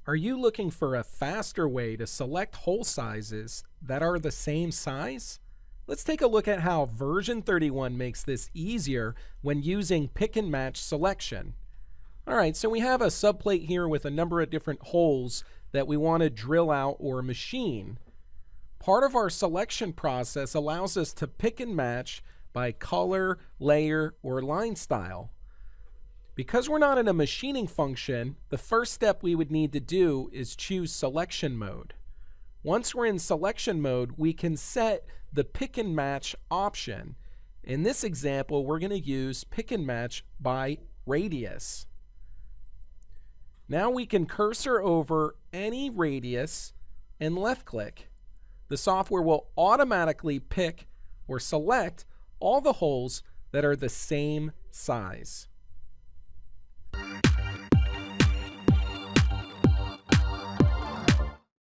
Are you looking for a faster way to select hole sizes that are the same size? Let's take a look at how version 31 makes this easier when using pick and match selection. Alright, so we have a subplate here with a number of different holes that we want to drill out or machine. Part of our selection process allows us to pick and match by color, layer, or line style. Because we're not in a machining function, the first step we would need to do is choose selection mode. Once we're in selection mode, we can set the pick and match option. In this example, we're going to use pick and match by radius. Now we can cursor over any radius and left click. The software will automatically pick or select all the holes that are the same size.